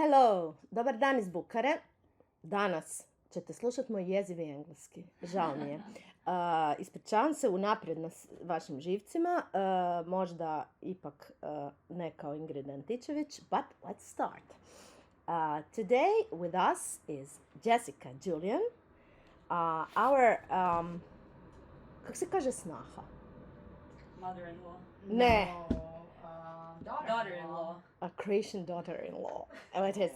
Hello, dobar dan iz Bukare. Danas ćete slušati moj jezivi engleski. Žao mi je. Ispričavam se unaprijed na vašim živcima. Možda ipak ne kao Ingrid Antičević, but let's start. Today with us is Jessica, Julian, our, kako se kaže snaha? Mother-in-law. Ne. Daughter-in-law. A Croatian daughter-in-law. It is.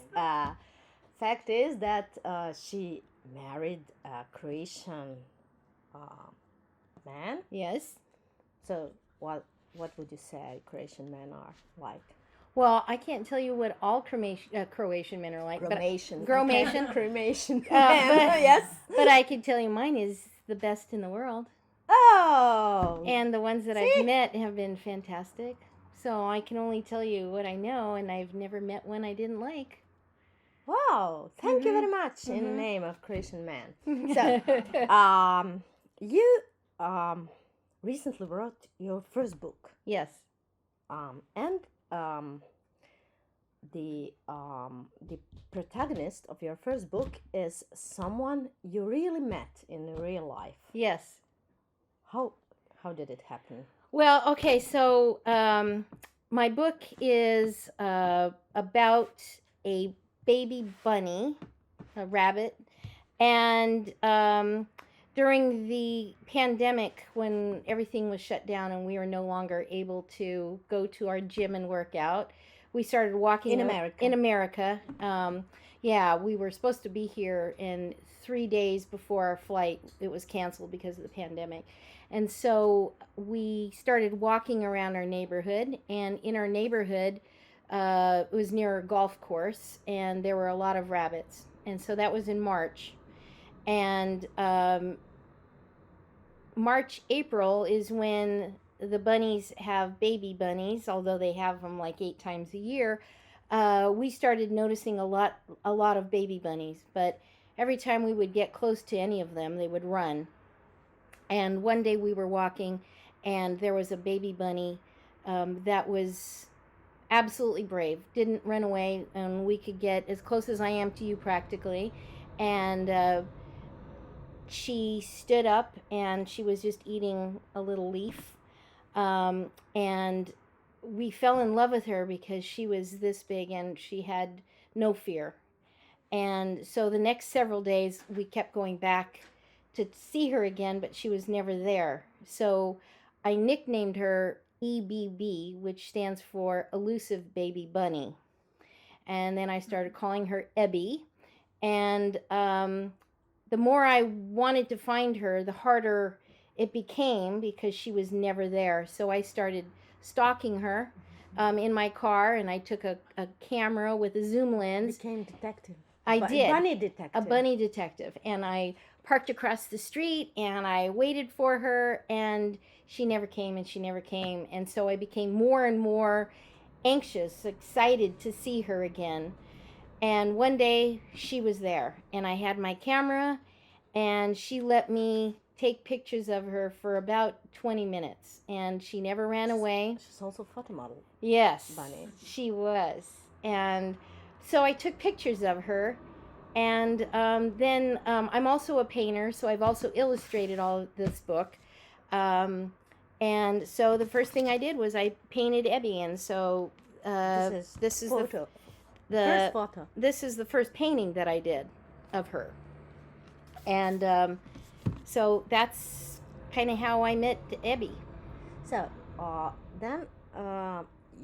Fact is that she married a Croatian man. Yes. So what would you say Croatian men are like? Well, I can't tell you what all Croatian men are like. Cremation. Cremation. Yes. But I can tell you mine is the best in the world. Oh. And the ones that I've met have been fantastic. So I can only tell you what I know, and I've never met one I didn't like. Wow. Thank you very much in the name of Croatian man. So, you recently wrote your first book. Yes. And the protagonist of your first book is someone you really met in real life. Yes. How did it happen? Well, okay, so my book is about a baby bunny, a rabbit, and during the pandemic, when everything was shut down and we were no longer able to go to our gym and work out, we started walking in America. In America, we were supposed to be here, and 3 days before our flight, it was canceled because of the pandemic. And so we started walking around our neighborhood, and in our neighborhood, it was near a golf course, and there were a lot of rabbits. And so that was in March. And March, April is when the bunnies have baby bunnies, although they have them like 8 times a year. We started noticing a lot of baby bunnies, but every time we would get close to any of them, they would run. And one day we were walking, and there was a baby bunny that was absolutely brave, didn't run away, and we could get as close as I am to you practically. And she stood up, and she was just eating a little leaf. And we fell in love with her because she was this big and she had no fear. And so the next several days we kept going back to see her again, but she was never there. So I nicknamed her EBB, which stands for Elusive Baby Bunny. And then I started calling her Ebby. And the more I wanted to find her, the harder it became because she was never there. So I started stalking her in my car, and I took a camera with a zoom lens. Became detective. I did. Bunny detective. A bunny detective. And I parked across the street, and I waited for her, and she never came, and she never came. And so I became more and more anxious, excited to see her again. And one day she was there, and I had my camera, and she let me take pictures of her for about 20 minutes, and she never ran away. She's also a photo model. Yes, Bunny. she was. And so I took pictures of her, and then I'm also a painter, so I've also illustrated all of this book. And so the first thing I did was I painted Ebby, and so this is photo. the First photo. This is the first painting that I did of her. And so that's kind of how I met Ebby. So then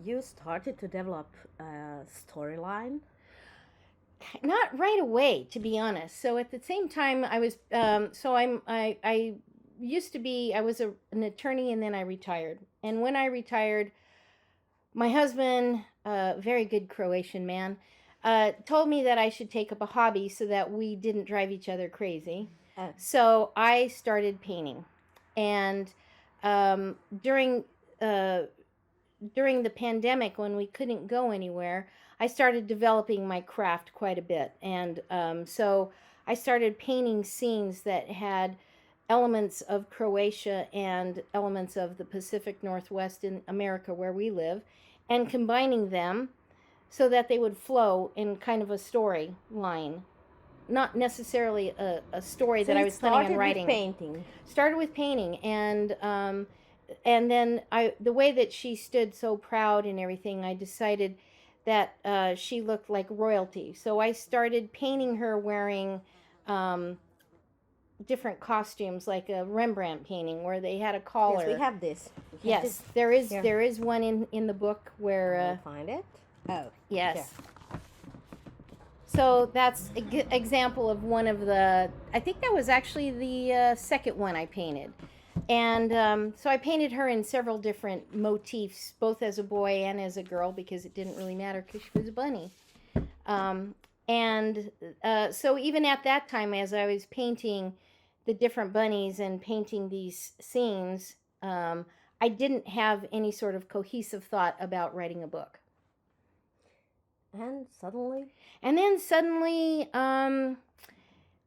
you started to develop a storyline. Not right away, to be honest. So at the same time, I was I used to be, I was an attorney, and then I retired. And when I retired, my husband, a very good Croatian man, told me that I should take up a hobby so that we didn't drive each other crazy. So I started painting. And during the pandemic, when we couldn't go anywhere, I started developing my craft quite a bit. And so I started painting scenes that had elements of Croatia and elements of the Pacific Northwest in America where we live, and combining them so that they would flow in kind of a story line. Not necessarily a story that I was planning on writing. Started with painting, and then the way that she stood so proud and everything, I decided that she looked like royalty. So I started painting her wearing different costumes, like a Rembrandt painting where they had a collar. Yes, we have this. There is one in the book where find it. Oh, yes. Yeah. So that's an example of one of the. I think that was actually the second one I painted, and so I painted her in several different motifs, both as a boy and as a girl, because it didn't really matter because she was a bunny. So even at that time, as I was painting the different bunnies and painting these scenes, I didn't have any sort of cohesive thought about writing a book. And suddenly,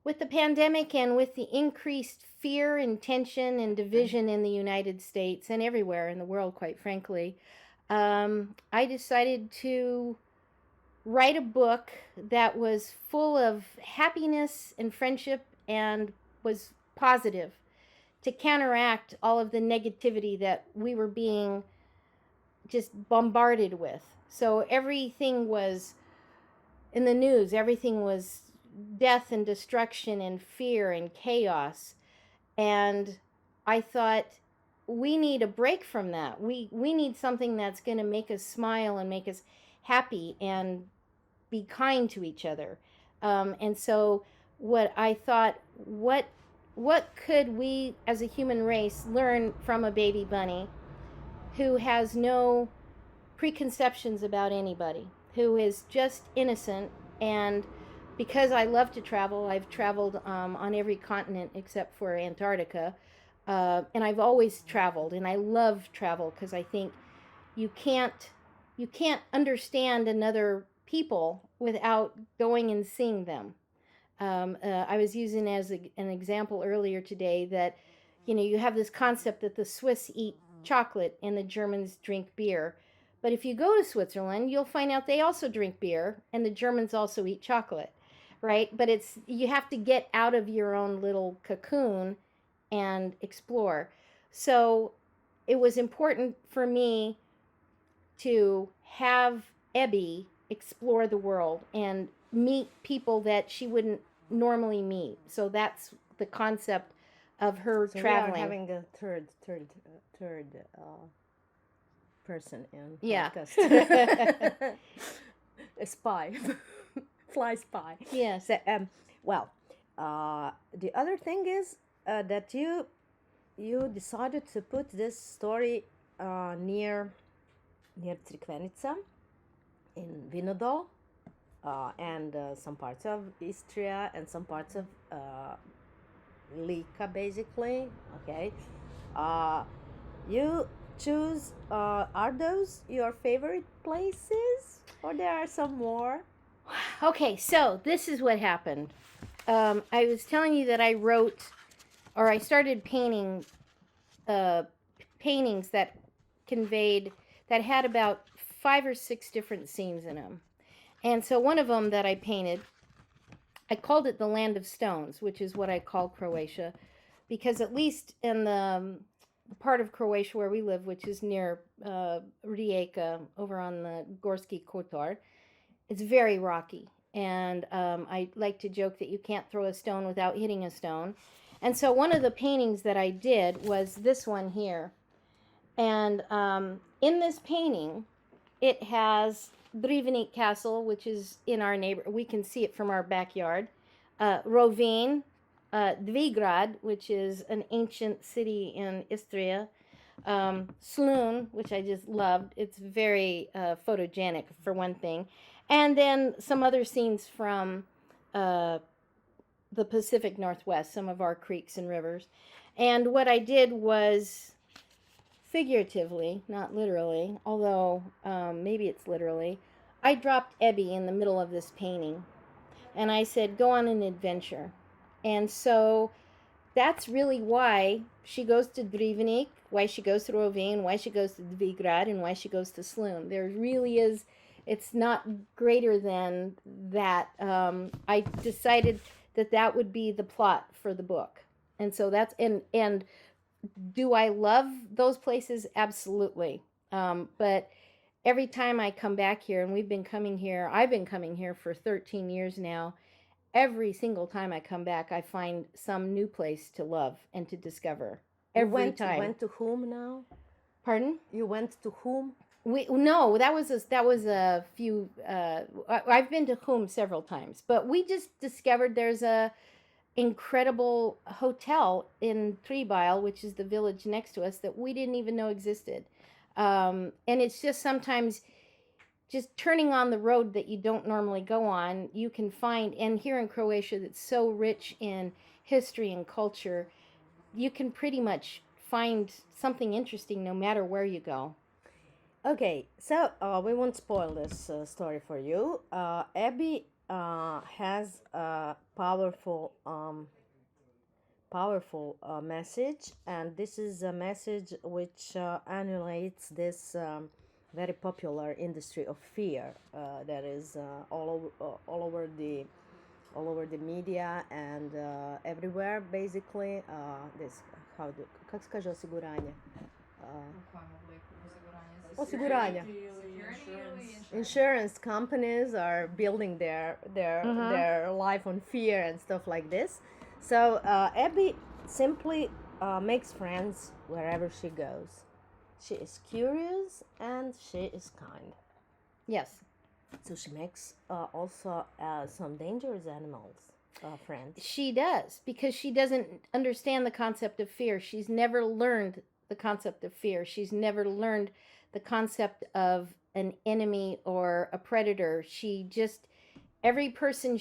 with the pandemic and with the increased fear and tension and division in the United States and everywhere in the world, quite frankly, I decided to write a book that was full of happiness and friendship and was positive, to counteract all of the negativity that we were being just bombarded with. So everything was in the news, everything was death and destruction and fear and chaos. And I thought, we need a break from that. We need something that's going to make us smile and make us happy and be kind to each other. And so what I thought, what could we as a human race learn from a baby bunny who has no preconceptions about anybody, who is just innocent? And because I love to travel, I've traveled on every continent except for Antarctica, and I've always traveled, and I love travel because I think you can't understand another people without going and seeing them. I was using as an example earlier today that you have this concept that the Swiss eat chocolate and the Germans drink beer. But if you go to Switzerland, you'll find out they also drink beer and the Germans also eat chocolate, right? But you have to get out of your own little cocoon and explore. So it was important for me to have Ebby explore the world and meet people that she wouldn't normally meet. So that's the concept of her traveling. We are having a third person in podcast. A spy, fly spy. Yes. So, the other thing is that you decided to put this story near Driveniku in Vinodolu, and some parts of Istria and some parts of Lika, basically. Okay. You choose, are those your favorite places, or there are some more? Okay, so this is what happened. I was telling you that I started painting paintings that had about 5 or 6 different scenes in them. And so one of them that I painted, I called it the Land of Stones, which is what I call Croatia, because at least in the part of Croatia where we live, which is near Rijeka, over on the Gorski Kotar, it's very rocky. And I like to joke that you can't throw a stone without hitting a stone. And so one of the paintings that I did was this one here. And in this painting, it has Driveniku Castle, which is in our neighborhood. We can see it from our backyard. Rovin, Dvigrad, which is an ancient city in Istria. Slun, which I just loved. It's very photogenic, for one thing. And then some other scenes from the Pacific Northwest, some of our creeks and rivers. And what I did was, figuratively, not literally, although maybe it's literally, I dropped Ebby in the middle of this painting. And I said, go on an adventure. And so that's really why she goes to Driveniku, why she goes to Rovin, why she goes to Dvigrad, and why she goes to Slun. There really is it's not greater than that. I decided that that would be the plot for the book. And so that's, and do I love those places? Absolutely. But every time I come back here, and I've been coming here for 13 years now, every single time I come back, I find some new place to love and to discover. Every time. You went to whom now? Pardon? You went to whom? No, that was a few. I've been to whom several times, but we just discovered there's a incredible hotel in Tribile, which is the village next to us, that we didn't even know existed. And it's just sometimes just turning on the road that you don't normally go on, you can find, and here in Croatia that's so rich in history and culture, you can pretty much find something interesting no matter where you go. Okay, so we won't spoil this story for you. Ebby has a powerful message, and this is a message which emulates this very popular industry of fear that is all over the media and everywhere, basically. This kako se kaže osiguranje? Osiguranja. Insurance companies are building their life on fear and stuff like this. So Ebby simply makes friends wherever she goes. She is curious and she is kind. Yes. So she makes also some dangerous animals friends. She does, because she doesn't understand the concept of fear. She's never learned the concept of fear. She's never learned the concept of an enemy or a predator. She just, every person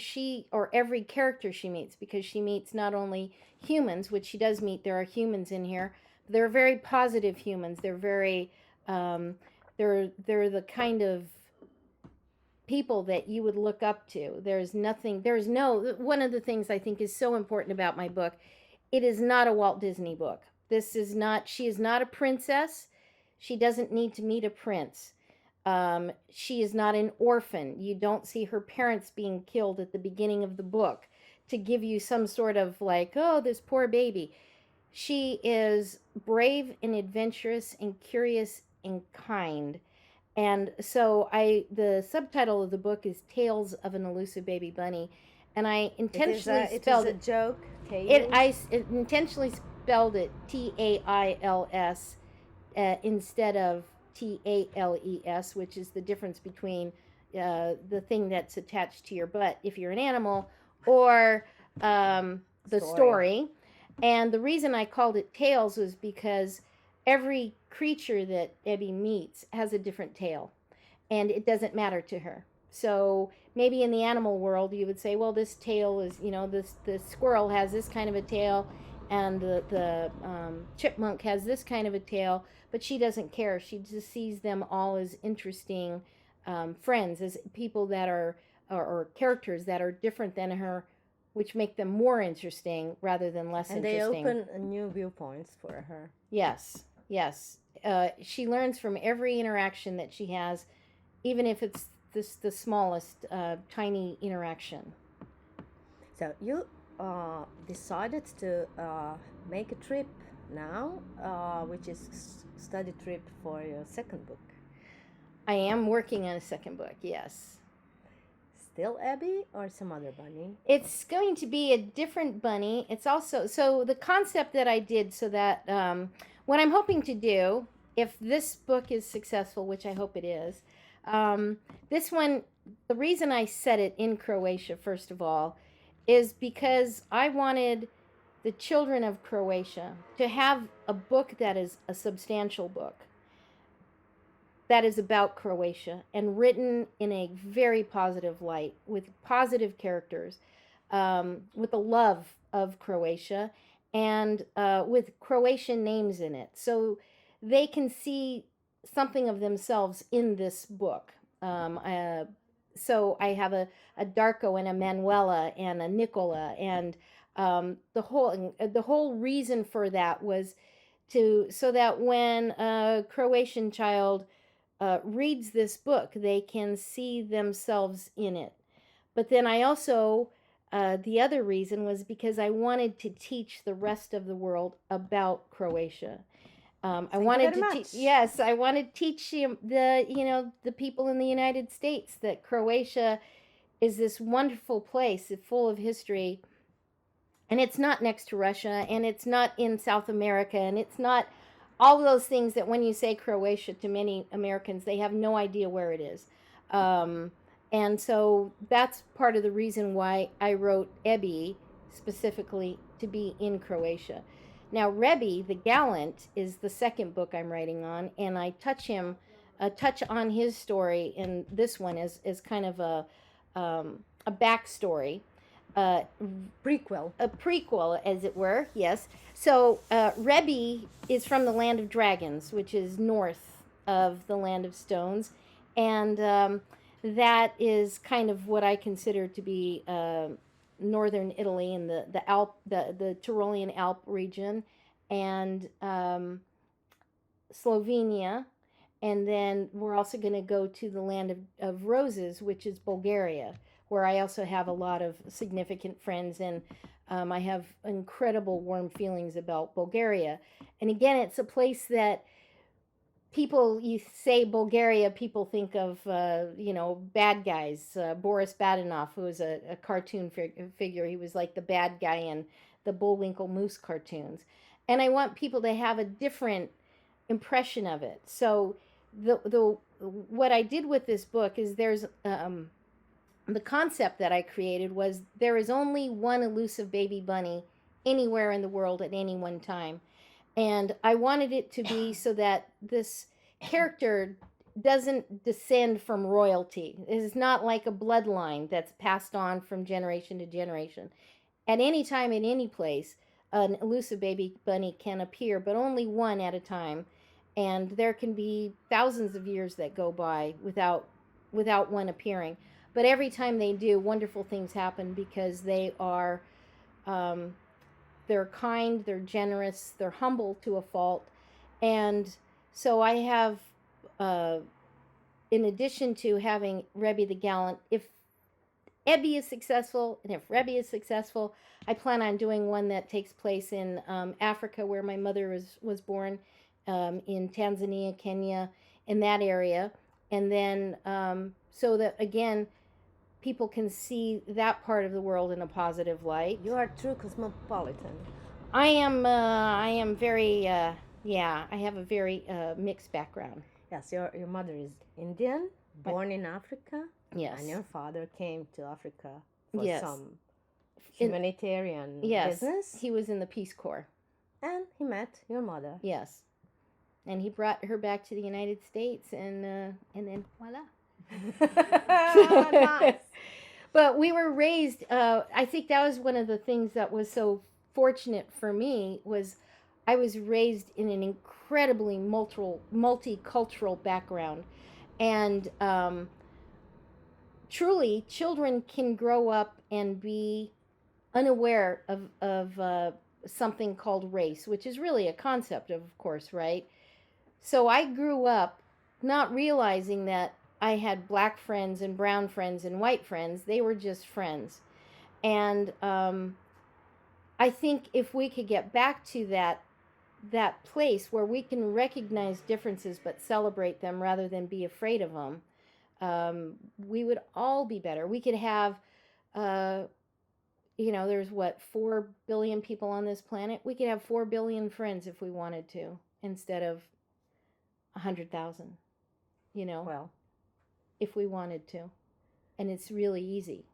or every character she meets, because she meets not only humans, which she does meet, there are humans in here, but they're very positive humans. They're very, they're the kind of people that you would look up to. One of the things I think is so important about my book, it is not a Walt Disney book. She is not a princess. She doesn't need to meet a prince. She is not an orphan. You don't see her parents being killed at the beginning of the book to give you some sort of like, oh, this poor baby. She is brave and adventurous and curious and kind. And so the subtitle of the book is Tales of an Elusive Baby Bunny. And I intentionally spelled it. It is a joke. I intentionally spelled it Tails instead of Tales, which is the difference between the thing that's attached to your butt if you're an animal, or the story. And the reason I called it Tales was because every creature that Ebby meets has a different tail, and it doesn't matter to her. So maybe in the animal world you would say, well, this tail is, the squirrel has this kind of a tail, and the chipmunk has this kind of a tail, but she doesn't care. She just sees them all as interesting friends, as people that are, or characters that are different than her, which make them more interesting rather than less interesting. And they open new viewpoints for her. Yes. She learns from every interaction that she has, even if it's the smallest tiny interaction. So you decided to make a trip now, which is study trip for your second book. I am working on a second book, yes. Still Ebby or some other bunny? It's going to be a different bunny. It's also, so the concept that I did, so that what I'm hoping to do, if this book is successful, which I hope it is, this one, the reason I set it in Croatia, first of all, is because I wanted the children of Croatia to have a book that is a substantial book, that is about Croatia and written in a very positive light, with positive characters, with a love of Croatia, and with Croatian names in it. So they can see something of themselves in this book. So I have a Darko and a Manuela and a Nicola, and the whole reason for that was so that when a Croatian child reads this book, they can see themselves in it. But then I also, the other reason was because I wanted to teach the rest of the world about Croatia. I wanted to teach. Yes, I wanted to teach the people in the United States that Croatia is this wonderful place full of history, and it's not next to Russia, and it's not in South America, and it's not all of those things that when you say Croatia to many Americans, they have no idea where it is. And so that's part of the reason why I wrote Ebby specifically to be in Croatia. Now, Rebbe, the Gallant, is the second book I'm writing on, and I touch on his story in this one as kind of a backstory. Prequel. A prequel, as it were, yes. So, Rebbe is from the land of dragons, which is north of the land of stones, and that is kind of what I consider to be northern Italy in the Tyrolean Alp region, and Slovenia, and then we're also going to go to the land of roses, which is Bulgaria, where I also have a lot of significant friends, and I have incredible warm feelings about Bulgaria. And again, it's a place that you say Bulgaria, people think of, bad guys. Boris Badenov, who was a cartoon figure. He was like the bad guy in the Bullwinkle Moose cartoons. And I want people to have a different impression of it. So what I did with this book is there's the concept that I created was there is only one elusive baby bunny anywhere in the world at any one time. And I wanted it to be so that this character doesn't descend from royalty. It is not like a bloodline that's passed on from generation to generation. At any time, in any place, an elusive baby bunny can appear, but only one at a time. And there can be thousands of years that go by without one appearing. But every time they do, wonderful things happen because they are... they're kind, they're generous, they're humble to a fault. And so I have, in addition to having Rebbe the Gallant, if Ebby is successful, and if Rebbe is successful, I plan on doing one that takes place in Africa, where my mother was born, in Tanzania, Kenya, in that area. And then, so that, again, people can see that part of the world in a positive light. You are true cosmopolitan. I am very, I have a very mixed background. Yes, your mother is Indian, born in Africa. Yes. And your father came to Africa for Yes. some humanitarian Yes. business. He was in the Peace Corps. And he met your mother. Yes. And he brought her back to the United States, and then voila. Nice. But we were raised, I think that was one of the things that was so fortunate for me, was I was raised in an incredibly multicultural background. And truly, children can grow up and be unaware of something called race, which is really a concept, of course, right? So I grew up not realizing that I had black friends and brown friends and white friends. They were just friends. And I think if we could get back to that place where we can recognize differences but celebrate them rather than be afraid of them, we would all be better. We could have, there's 4 billion people on this planet. We could have 4 billion friends if we wanted to, instead of 100,000, Well, if we wanted to. And it's really easy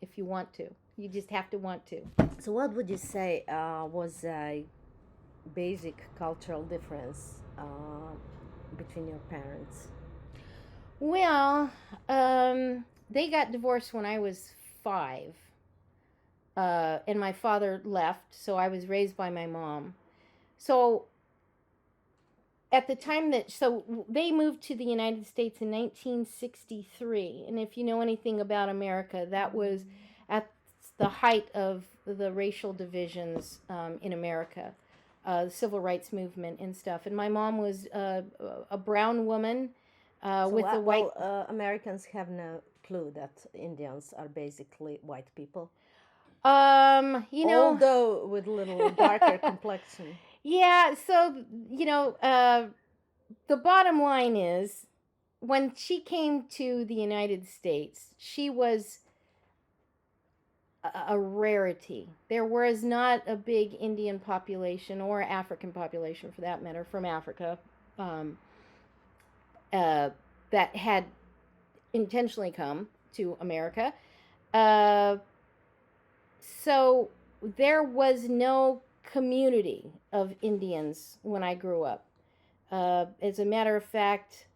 if you want to. You just have to want to. so what would you say was a basic cultural difference between your parents? Well, they got divorced when I was 5. And my father left, so I was raised by my mom. So at the time so they moved to the United States in 1963. And if you know anything about America, that was at the height of the racial divisions in America, the civil rights movement and stuff. And my mom was a brown woman with the white. Americans have no clue that Indians are basically white people. You know, although with a little darker complexion. Yeah, so the bottom line is, when she came to the United States, she was a rarity. There was not a big Indian population or African population, for that matter, from Africa, that had intentionally come to America. So there was no community of Indians when I grew up. As a matter of fact,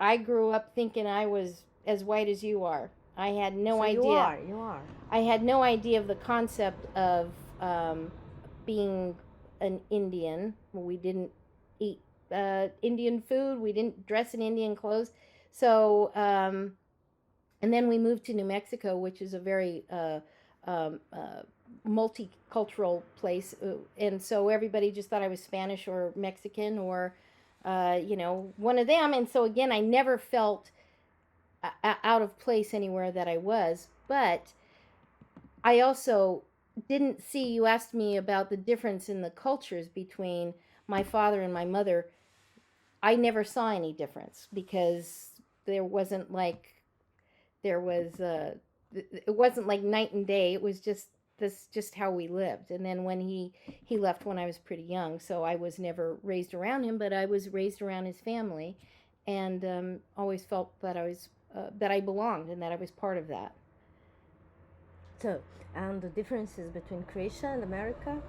I grew up thinking I was as white as you are. I had no idea. You are. I had no idea of the concept of being an Indian. We didn't eat Indian food. We didn't dress in Indian clothes. So, and then we moved to New Mexico, which is a very multicultural place, and so everybody just thought I was Spanish or Mexican or one of them. And so again, I never felt out of place anywhere that I was. But I also didn't see, you asked me about the difference in the cultures between my father and my mother. I never saw any difference, because it wasn't like night and day. It was just how we lived. And then when he left when I was pretty young, so I was never raised around him, but I was raised around his family, and always felt that I belonged and that I was part of that. So, and the differences between Croatia and America?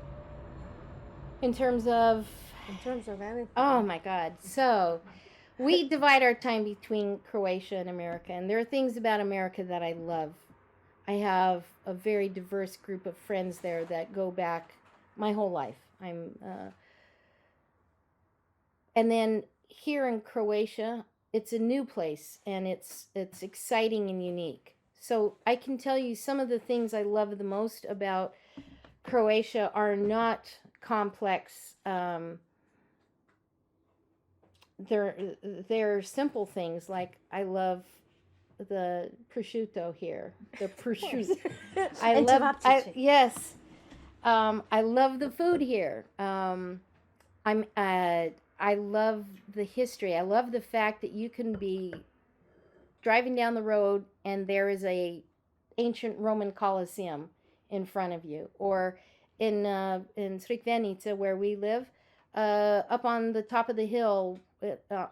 In terms of anything. Oh my God. So we divide our time between Croatia and America, and there are things about America that I love. I have a very diverse group of friends there that go back my whole life. And then here in Croatia, it's a new place, and it's exciting and unique. So I can tell you some of the things I love the most about Croatia are not complex. They're simple things, like I love the prosciutto here. The prosciutto. I love the food here. I love the history. I love the fact that you can be driving down the road and there is a ancient Roman Colosseum in front of you, or in Driveniku, where we live, up on the top of the hill,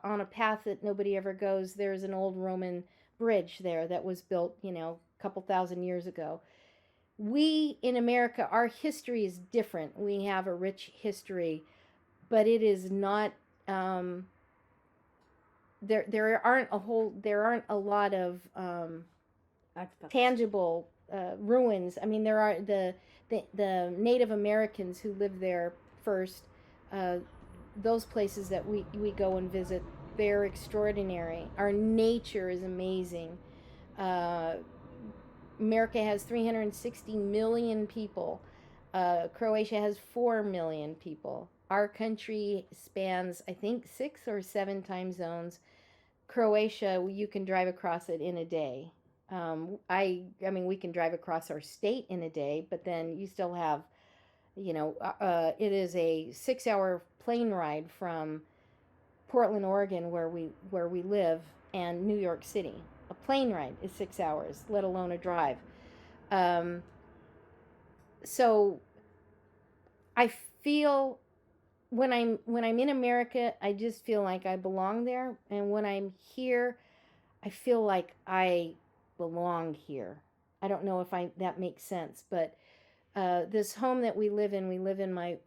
on a path that nobody ever goes, there's an old Roman bridge there that was built, a couple thousand years ago. We in America, our history is different. We have a rich history, but it is not. There aren't a lot of tangible ruins. I mean, there are the Native Americans who lived there first. Those places that we go and visit, they're extraordinary. Our nature is amazing. America has 360 million people. Croatia has 4 million people. Our country spans, I think, 6 or 7 time zones. Croatia, you can drive across it in a day. I mean, we can drive across our state in a day, but then you still have, it is a 6-hour plane ride from Portland, Oregon, where we live, and New York City. A plane ride is 6 hours, let alone a drive. So I feel when I'm in America, I just feel like I belong there, and when I'm here, I feel like I belong here. I don't know if that makes sense, but this home that we live in my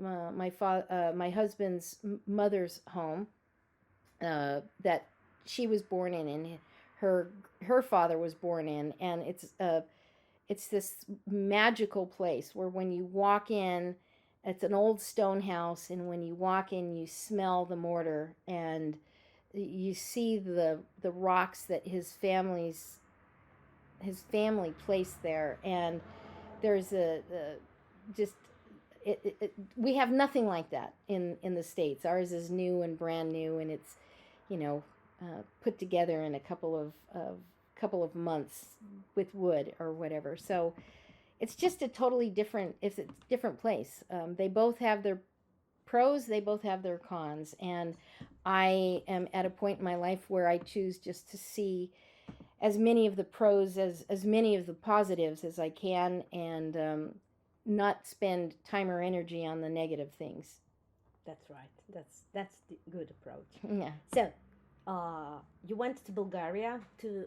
husband's mother's home, that she was born in, and her father was born in, and it's this magical place where when you walk in, it's an old stone house, and when you walk in, you smell the mortar, and you see the rocks that his family placed there, and there's we have nothing like that in the States. Ours is new and brand new, and it's put together in a couple of months with wood or whatever. So it's just a totally different, it's a different place. They both have their pros, they both have their cons, and I am at a point in my life where I choose just to see as many of the pros as many of the positives as I can, and not spend time or energy on the negative things. That's right. That's the good approach. Yeah. So, you went to Bulgaria to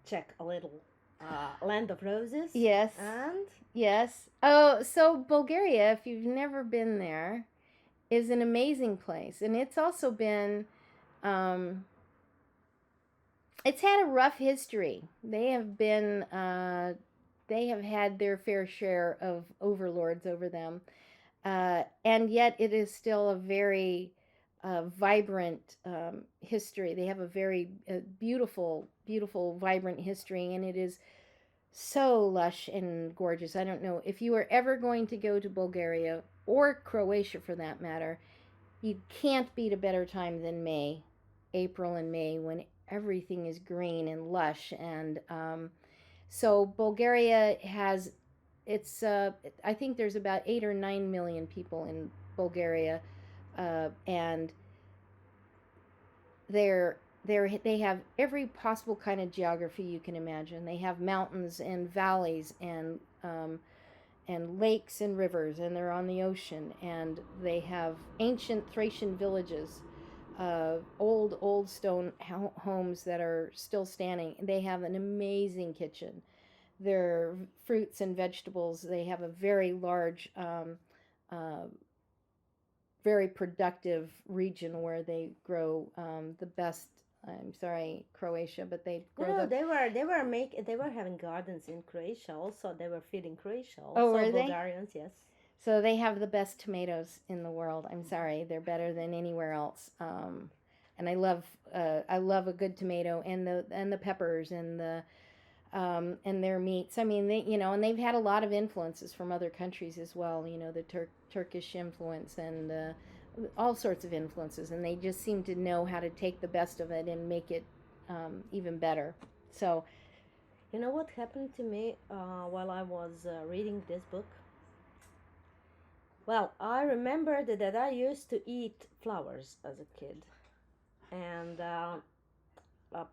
check a little land of roses. Yes. And Yes. Oh, so Bulgaria, if you've never been there, is an amazing place, and it's also been, it's had a rough history. They have been, they have had their fair share of overlords over them, and yet it is still a very vibrant history. They have a very beautiful, vibrant history, and it is so lush and gorgeous. I don't know if you are ever going to go to Bulgaria or Croatia for that matter, you can't beat a better time than May, April and May, when everything is green and lush. And so Bulgaria has, it's I think there's about 8 or 9 million people in Bulgaria, and they have every possible kind of geography you can imagine. They have mountains and valleys and lakes and rivers, and they're on the ocean, and they have ancient Thracian villages, old stone homes that are still standing. They have an amazing kitchen. Their fruits and vegetables, they have a very large, very productive region where they grow the best. I'm sorry, Croatia, but they grow no, they were having gardens in Croatia also. They were feeding Croatia also. Oh, were they? Bulgarians, yes. So they have the best tomatoes in the world. I'm sorry, they're better than anywhere else. And I love a good tomato, and the peppers and their meats. I mean, and they've had a lot of influences from other countries as well. The Turkish influence and all sorts of influences, and they just seem to know how to take the best of it and make it even better. So, you know what happened to me while I was reading this book? Well, I remembered that I used to eat flowers as a kid, and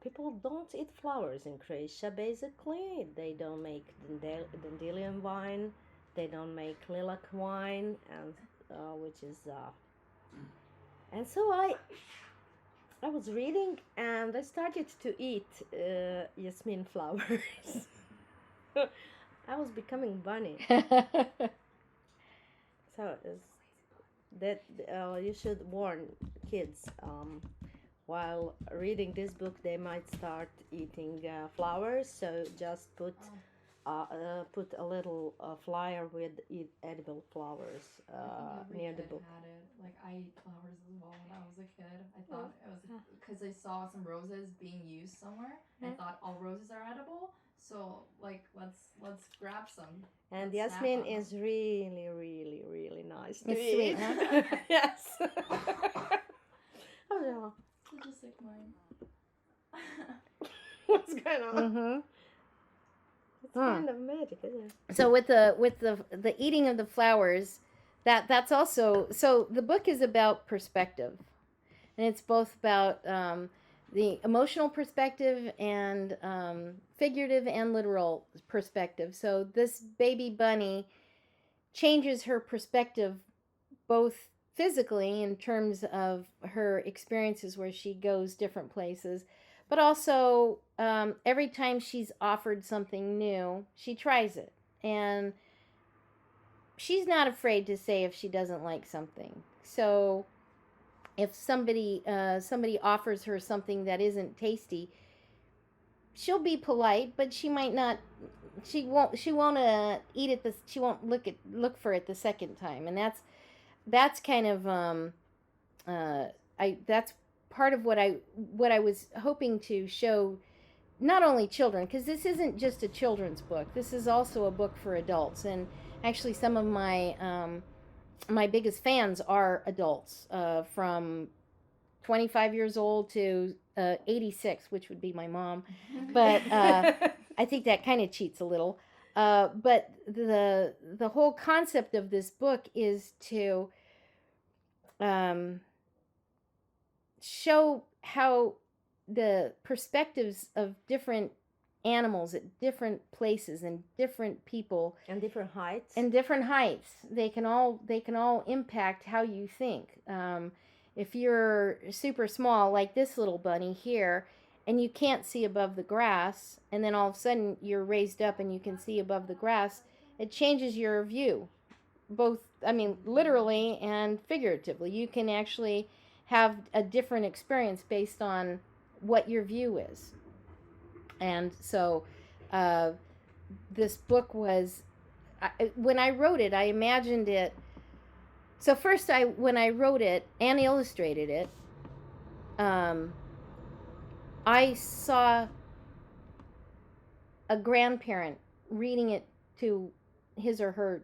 people don't eat flowers in Croatia. Basically, they don't make dandelion wine, they don't make lilac wine, and which is and so I was reading, and I started to eat jasmine flowers. I was becoming bunny. So that you should warn kids while reading this book. They might start eating flowers. So just put a little flyer with edible flowers near the book. Had it. Like, I ate flowers as well when I was a kid. I thought it was because I saw some roses being used somewhere. I thought all roses are edible, so like let's grab some. And Let's snap jasmine on them. is really, really, really nice to It's eat. sweet, huh? Yes. Oh, no. It's just like mine. What's going on? Mm-hmm. It's kind of magic, isn't it? So with the eating of the flowers, that's also, so the book is about perspective, and it's both about the emotional perspective and figurative and literal perspective. So this baby bunny changes her perspective both physically in terms of her experiences where she goes different places, but also every time she's offered something new, she tries it. And she's not afraid to say if she doesn't like something. So if somebody offers her something that isn't tasty, she'll be polite, but she might not. She won't eat it. She won't look for it the second time, and that's kind of that's part of what I was hoping to show, not only children, because this isn't just a children's book. This is also a book for adults, and actually some of my my biggest fans are adults, from 25 years old to 86, which would be my mom. But I think that kind of cheats a little. But the whole concept of this book is to show how the perspectives of different animals at different places and different people And different heights. they can all impact how you think. If you're super small like this little bunny here and you can't see above the grass, and then all of a sudden you're raised up and you can see above the grass, it changes your view, both, I mean, literally and figuratively. You can actually have a different experience based on what your view is. And so this book was, when I wrote it, I imagined it. So first, when I wrote it and illustrated it, I saw a grandparent reading it to his or her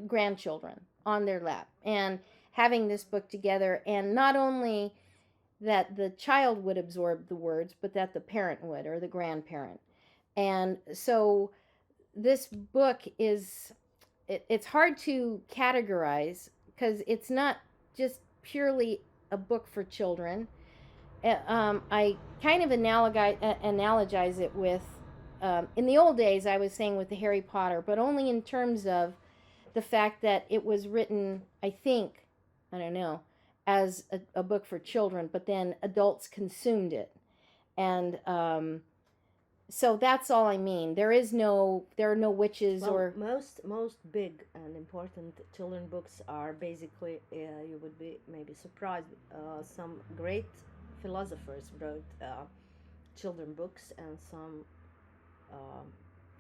grandchildren on their lap, and having this book together, and not only that the child would absorb the words, but that the parent would, or the grandparent. And so this book is, it's hard to categorize because it's not just purely a book for children. I kind of analogize it with, in the old days I was saying with the Harry Potter, but only in terms of the fact that it was written, I think, I don't know, as a book for children, but then adults consumed it. And so that's all I mean. There are no witches. Well, or most big and important children books are basically, you would be maybe surprised, some great philosophers wrote children books, and some,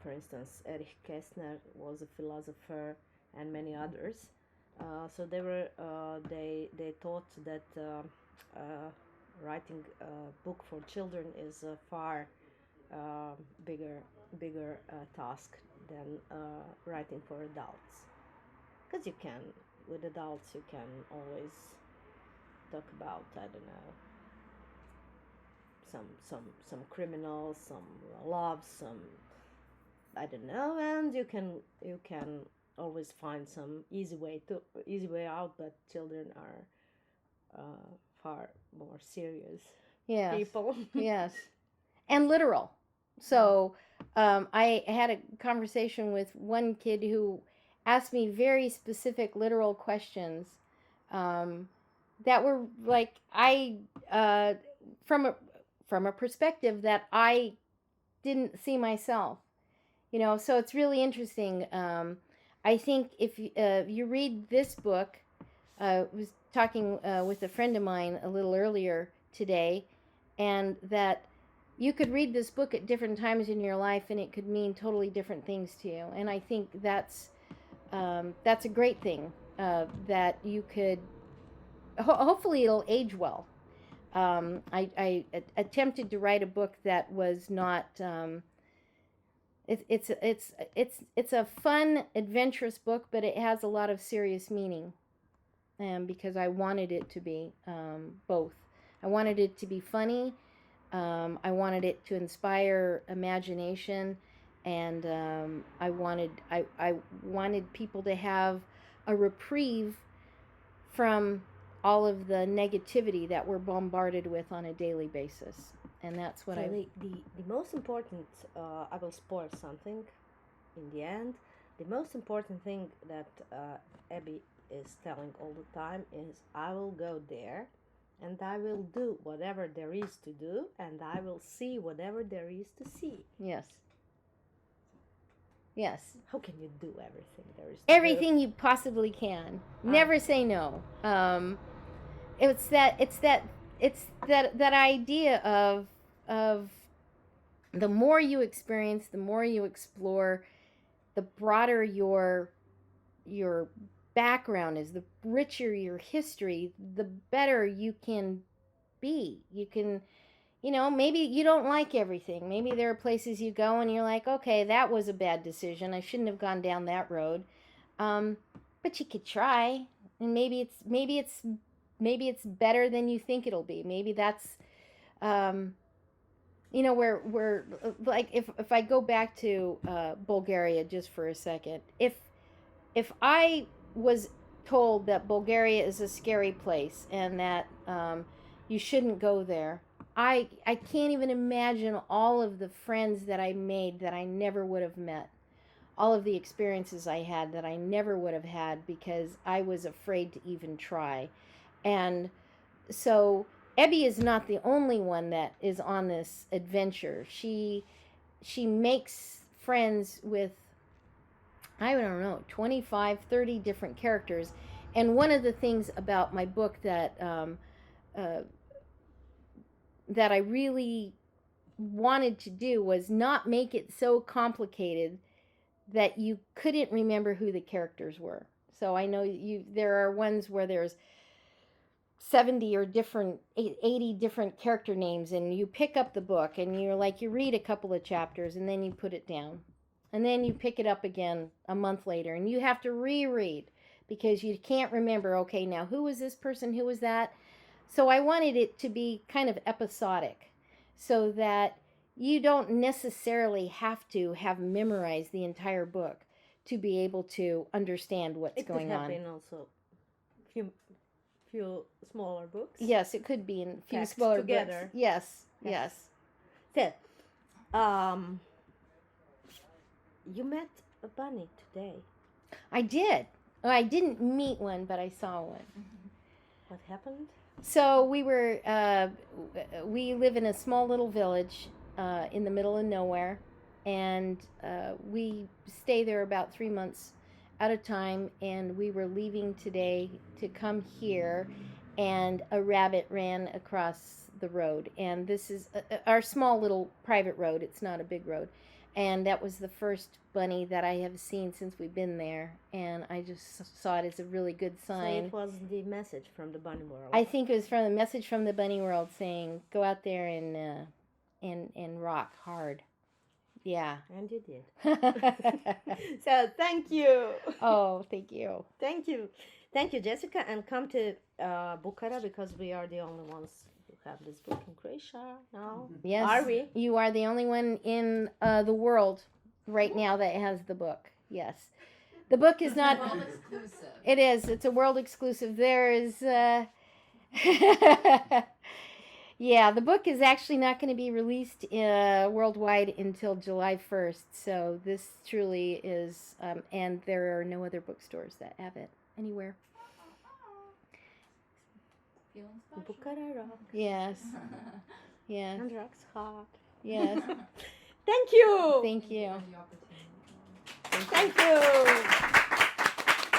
for instance, Erich Kästner was a philosopher, and many others. So they thought that writing a book for children is a far bigger task than writing for adults, because with adults you can always talk about, I don't know, some criminals, some love, some, I don't know, and you can always find some easy way out. But children are far more serious people. Yes, and literal. So I had a conversation with one kid who asked me very specific literal questions that were like, from a perspective that I didn't see myself. So it's really interesting. I think if you read this book, I was talking with a friend of mine a little earlier today, and that you could read this book at different times in your life and it could mean totally different things to you. And I think that's a great thing, that you could, hopefully it'll age well. I attempted to write a book that was not, it's a fun, adventurous book, but it has a lot of serious meaning, because I wanted it to be both. I wanted it to be funny. I wanted it to inspire imagination, and I wanted people to have a reprieve from all of the negativity that we're bombarded with on a daily basis. And that's what So I... the most important, I will spoil something in the end. The most important thing that Ebby is telling all the time is, I will go there and I will do whatever there is to do, and I will see whatever there is to see. Yes. Yes. How can you do everything there is to Everything you possibly can. Never say no. It's that idea of the more you experience, the more you explore, the broader your background is, the richer your history, the better you can be. You can, maybe you don't like everything. Maybe there are places you go and you're like, okay, that was a bad decision. I shouldn't have gone down that road. But you could try, and maybe it's better than you think it'll be. Maybe that's you know, where like if I go back to Bulgaria just for a second, if I was told that Bulgaria is a scary place and that you shouldn't go there, I can't even imagine all of the friends that I made that I never would have met, all of the experiences I had that I never would have had because I was afraid to even try. And so Ebby is not the only one that is on this adventure. She makes friends with, I don't know, 25, 30 different characters. And one of the things about my book that that I really wanted to do was not make it so complicated that you couldn't remember who the characters were. So I know there are ones where there's 70 or 80 different character names, and you pick up the book and you're like, you read a couple of chapters and then you put it down. And then you pick it up again a month later and you have to reread because you can't remember, okay, now who was this person, who was that? So I wanted it to be kind of episodic so that you don't necessarily have to have memorized the entire book to be able to understand what's going on. It could have been also few smaller books. Yes, it could be in a few Packed smaller together. books. Yes. So, you met a bunny today. I did. Oh, I didn't meet one, but I saw one. What happened? So we live in a small little village in the middle of nowhere, and we stay there about 3 months at a time, and we were leaving today to come here, and a rabbit ran across the road, and this is our small little private road. It's not a big road, and that was the first bunny that I have seen since we've been there, and I just saw it as a really good sign. So it was the message from the bunny world. I think it was from the message from the bunny world saying, go out there and rock hard. Yeah. And you did. So thank you. Oh, thank you. Thank you. Thank you, Jessica. And come to Bukhara because we are the only ones who have this book in Croatia now. Yes. Are we? You are the only one in the world right now that has the book. Yes. The book is not... World exclusive. It is. It's a world exclusive. There is... Yeah, the book is actually not going to be released worldwide until July 1st. So this truly is... and there are no other bookstores that have it anywhere. Feeling special. Bukhara rock. Yes. Yes. And rocks hot. Yes. Thank you. Thank you. For the opportunity. Thank you.